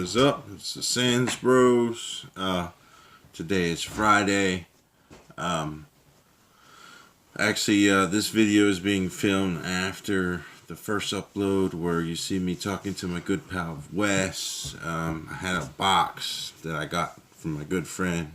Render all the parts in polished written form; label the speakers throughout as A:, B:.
A: is up? It's the Sands Bros. Today is Friday. This video is being filmed after the first upload where you see me talking to my good pal Wes. I had a box that I got from my good friend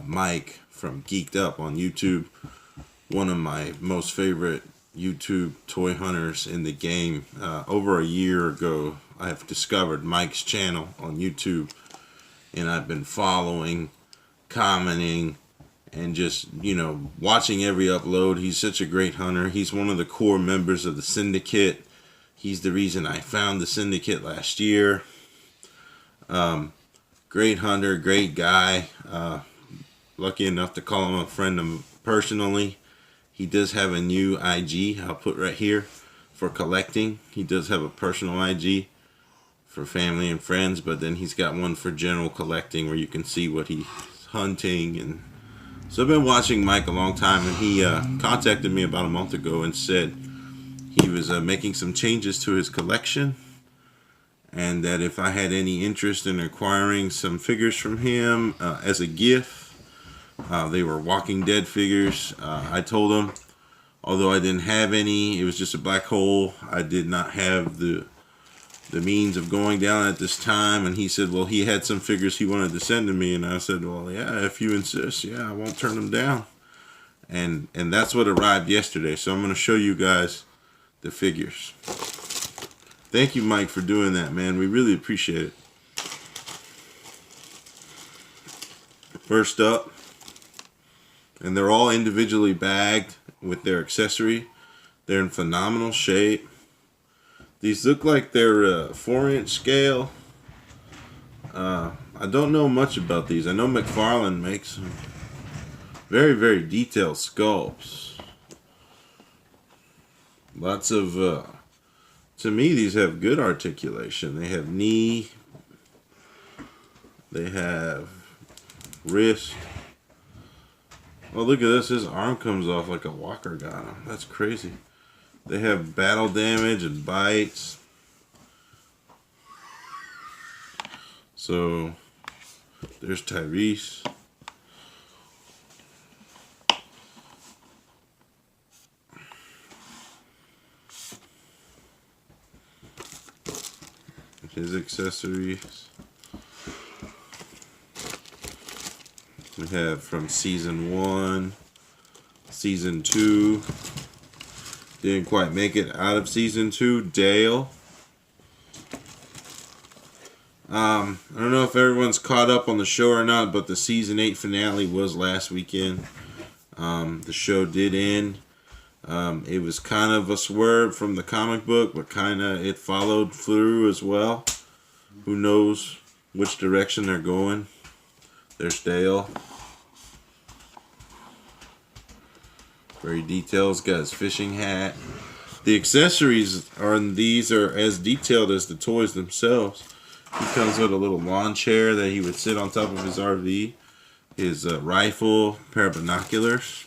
A: Mike from Geeked Up on YouTube. One of my most favorite YouTube toy hunters in the game. Over a year ago, I have discovered Mike's channel on YouTube, and I've been following, commenting, and just, watching every upload. He's such a great hunter. He's one of the core members of the syndicate. He's the reason I found the syndicate last year. Great hunter, great guy. Lucky enough to call him a friend personally. He does have a new IG I'll put right here for collecting. He does have a personal IG for family and friends, but then he's got one for general collecting where you can see what he's hunting. And so I've been watching Mike a long time, and he contacted me about a month ago and said he was making some changes to his collection, and that if I had any interest in acquiring some figures from him as a gift. They were Walking Dead figures. I told him, although I didn't have any, it was just a black hole. I did not have the means of going down at this time. And he said, well, he had some figures he wanted to send to me. And I said, well, yeah, if you insist, yeah, I won't turn them down. And that's what arrived yesterday. So I'm going to show you guys the figures. Thank you, Mike, for doing that, man. We really appreciate it. First up, and they're all individually bagged with their accessory. They're in phenomenal shape. These look like they're 4-inch scale. I don't know much about these. I know McFarlane makes them. Very, very detailed sculpts. Lots of, to me, these have good articulation. They have knee. They have wrist. Oh, look at this. His arm comes off like a walker got him. That's crazy. They have battle damage and bites. So, there's Tyrese. His accessories. We have from season 1, season 2, didn't quite make it out of season 2, Dale. I don't know if everyone's caught up on the show or not, but the season 8 finale was last weekend. The show did end. It was kind of a swerve from the comic book, but it followed through as well. Who knows which direction they're going. There's Dale. Very detailed. He's got his fishing hat. The accessories on these are as detailed as the toys themselves. He comes with a little lawn chair that he would sit on top of his RV. His rifle, pair of binoculars.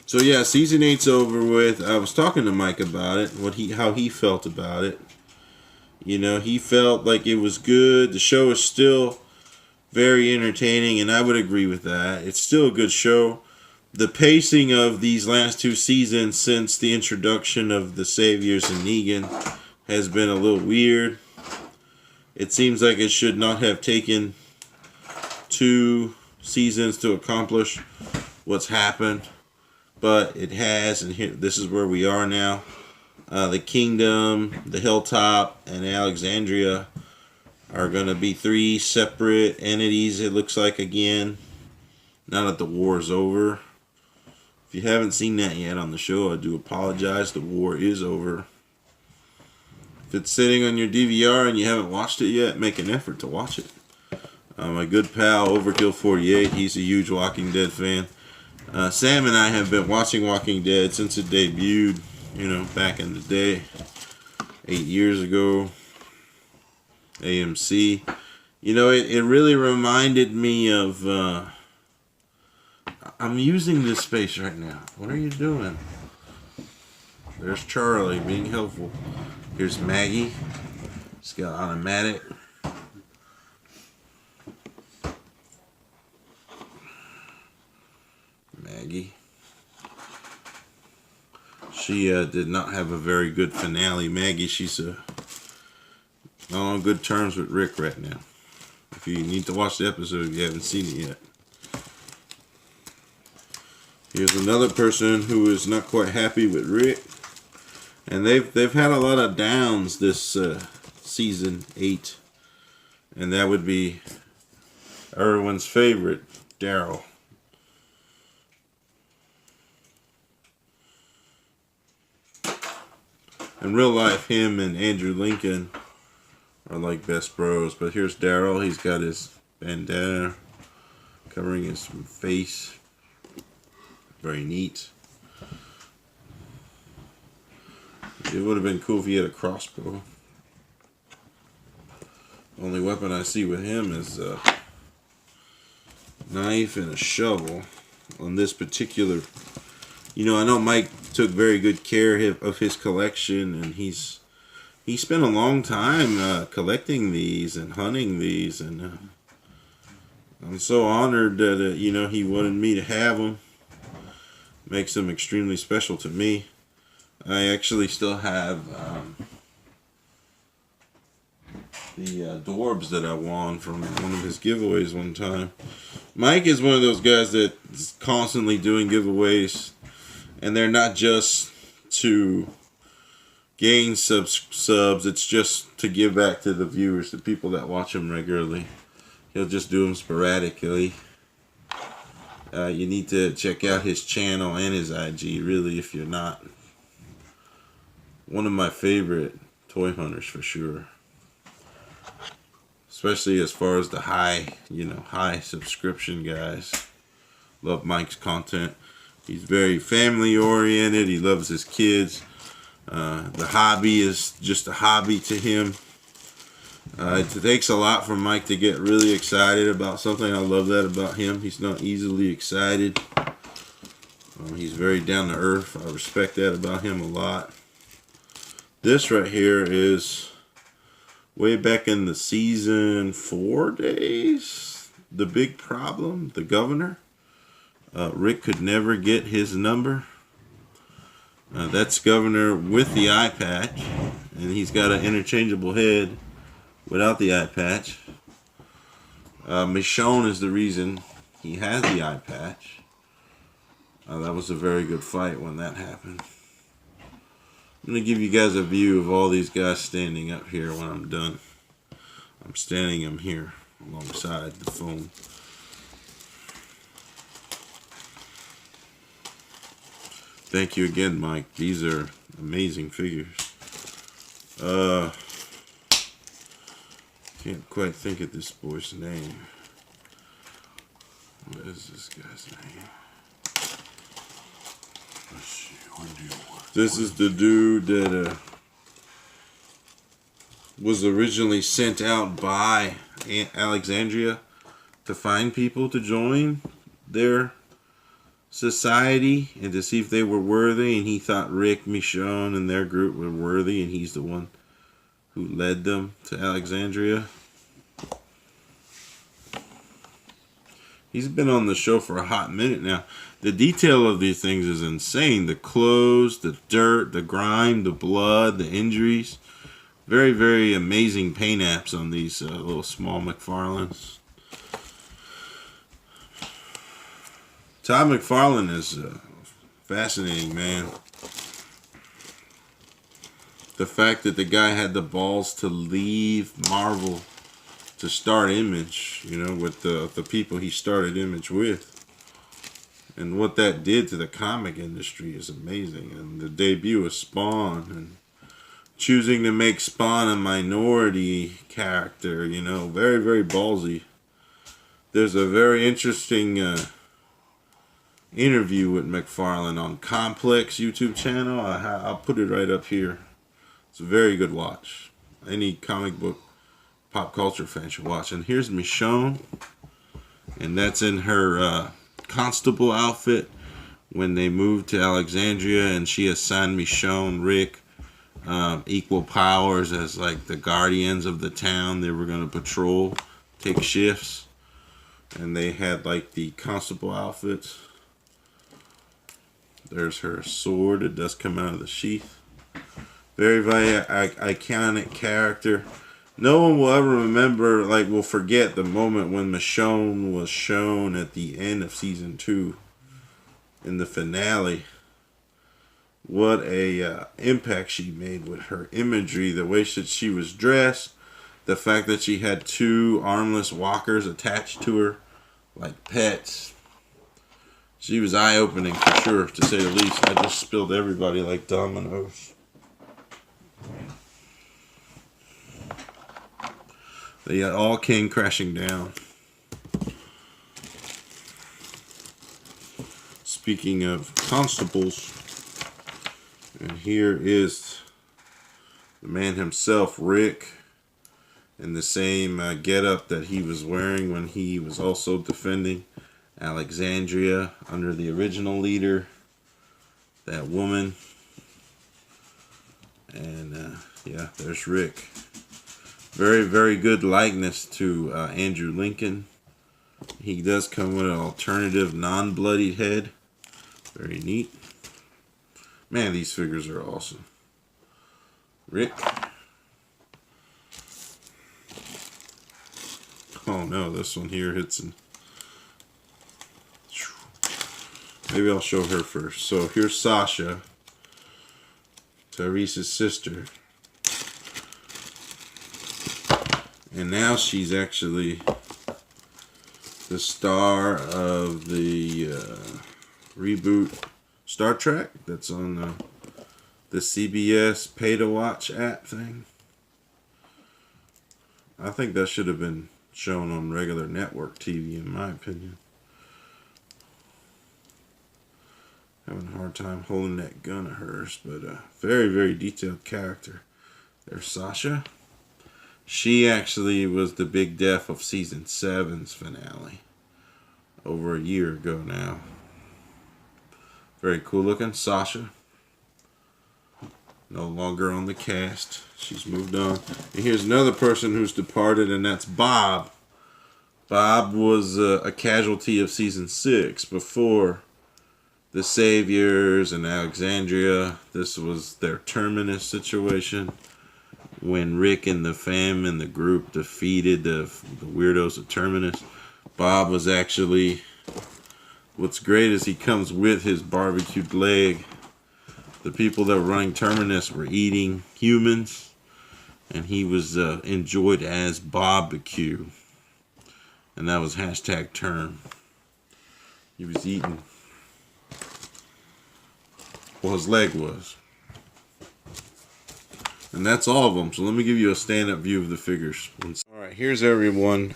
A: So yeah, season 8's over with. I was talking to Mike about it, how he felt about it. He felt like it was good. The show is still very entertaining, and I would agree with that. It's still a good show. The pacing of these last 2 seasons since the introduction of the Saviors and Negan has been a little weird. It seems like it should not have taken 2 seasons to accomplish what's happened, but it has, and here, this is where we are now. The Kingdom, the Hilltop, and Alexandria are going to be 3 separate entities, it looks like, again, now that the war is over. If you haven't seen that yet on the show, I do apologize. The war is over. If it's sitting on your DVR and you haven't watched it yet, make an effort to watch it. My good pal, Overkill48, he's a huge Walking Dead fan. Sam and I have been watching Walking Dead since it debuted, back in the day, 8 years ago. AMC. It really reminded me of... I'm using this space right now. What are you doing? There's Charlie being helpful. Here's Maggie. It's got automatic. Maggie. She did not have a very good finale. Maggie, she's not on good terms with Rick right now. If you need to watch the episode if you haven't seen it yet. Here's another person who is not quite happy with Rick. And they've had a lot of downs this season 8. And that would be everyone's favorite, Daryl. In real life, him and Andrew Lincoln are like best bros. But here's Daryl. He's got his bandana covering his face. Very neat. It would have been cool if he had a crossbow. Only weapon I see with him is a knife and a shovel. On this particular, I know Mike took very good care of his collection, and he spent a long time collecting these and hunting these, and I'm so honored that he wanted me to have them. Makes them extremely special to me. I actually still have the Dorbs that I won from one of his giveaways one time. Mike is one of those guys that's constantly doing giveaways, and they're not just to gain subs. It's just to give back to the viewers, the people that watch him regularly. He'll just do them sporadically. You need to check out his channel and his IG, really, if you're not. One of my favorite toy hunters for sure. Especially as far as the high subscription guys. Love Mike's content. He's very family oriented. He loves his kids. The hobby is just a hobby to him. It takes a lot for Mike to get really excited about something. I love that about him. He's not easily excited. He's very down to earth. I respect that about him a lot. This right here is way back in the season 4 days. The big problem, the governor. Rick could never get his number. That's governor with the eye patch. And he's got an interchangeable head without the eye patch. Michonne is the reason he has the eye patch. That was a very good fight when that happened. I'm going to give you guys a view of all these guys standing up here when I'm done. I'm standing them here alongside the phone. Thank you again, Mike. These are amazing figures. Can't quite think of this boy's name. What is this guy's name? Let's see. This is the dude that was originally sent out by Alexandria to find people to join their society and to see if they were worthy, and he thought Rick, Michonne, and their group were worthy, and he's the one who led them to Alexandria. He's been on the show for a hot minute now. The detail of these things is insane. The clothes, the dirt, the grime, the blood, the injuries. Very, very amazing paint apps on these little small McFarlanes. Todd McFarlane is a fascinating man. The fact that the guy had the balls to leave Marvel to start Image, with the people he started Image with. And what that did to the comic industry is amazing. And the debut of Spawn, and choosing to make Spawn a minority character, very, very ballsy. There's a very interesting interview with McFarlane on Complex YouTube channel. I'll put it right up here. It's a very good watch. Any comic book pop culture fan should watch. And here's Michonne, and that's in her constable outfit when they moved to Alexandria, and she assigned Michonne, Rick, equal powers as like the guardians of the town. They were going to patrol, take shifts, and they had like the constable outfits. There's her sword. It does come out of the sheath. Very, very iconic character. No one will ever remember, like, will forget the moment when Michonne was shown at the end of season 2 in the finale. What a impact she made with her imagery, the way that she was dressed, the fact that she had 2 armless walkers attached to her like pets. She was eye-opening for sure, to say the least. I just spilled everybody like dominoes. They all came crashing down. Speaking of constables, and here is the man himself, Rick, in the same getup that he was wearing when he was also defending Alexandria under the original leader, that woman. And yeah, there's Rick. Very, very good likeness to Andrew Lincoln. He does come with an alternative non-bloodied head. Very neat. Man, these figures are awesome. Rick. Oh no, this one here hits in. Maybe I'll show her first. So here's Sasha, Tyrese's sister. And now she's actually the star of the reboot Star Trek that's on the CBS pay-to-watch app thing. I think that should have been shown on regular network TV, in my opinion. Having a hard time holding that gun of hers, but very, very detailed character. There's Sasha. She actually was the big death of season 7's finale. Over a year ago now. Very cool looking. Sasha. No longer on the cast. She's moved on. And here's another person who's departed, and that's Bob. Bob was a casualty of season 6 before the Saviors and Alexandria. This was their Terminus situation. When Rick and the fam and the group defeated the weirdos of Terminus, Bob was actually, what's great is he comes with his barbecued leg. The people that were running Terminus were eating humans, and he was enjoyed as barbecue. And that was hashtag term. He was eating. Well, his leg was. And that's all of them. So let me give you a stand-up view of the figures. Alright, here's everyone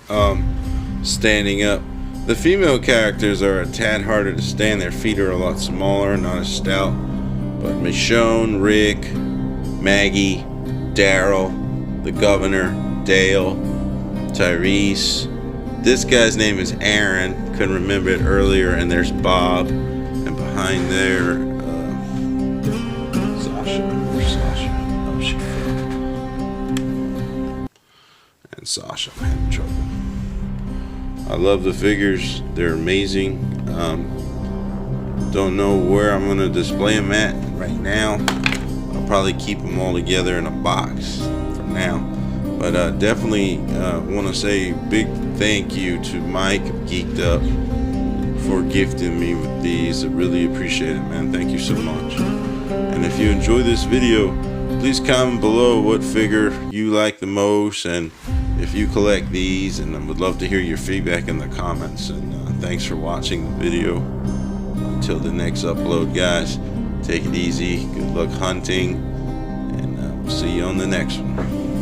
A: standing up. The female characters are a tad harder to stand. Their feet are a lot smaller, not as stout. But Michonne, Rick, Maggie, Daryl, the Governor, Dale, Tyrese. This guy's name is Aaron. Couldn't remember it earlier. And there's Bob. And behind there, Sasha. I'm having trouble. I love the figures. They're amazing. Don't know where I'm going to display them at right now. I'll probably keep them all together in a box for now. But definitely want to say a big thank you to Mike of GEEKED Up for gifting me with these. I really appreciate it, man. Thank you so much. And if you enjoy this video, please comment below what figure you like the most, and if you collect these, and I would love to hear your feedback in the comments. And thanks for watching the video. Until the next upload, guys, take it easy. Good luck hunting, and we'll see you on the next one.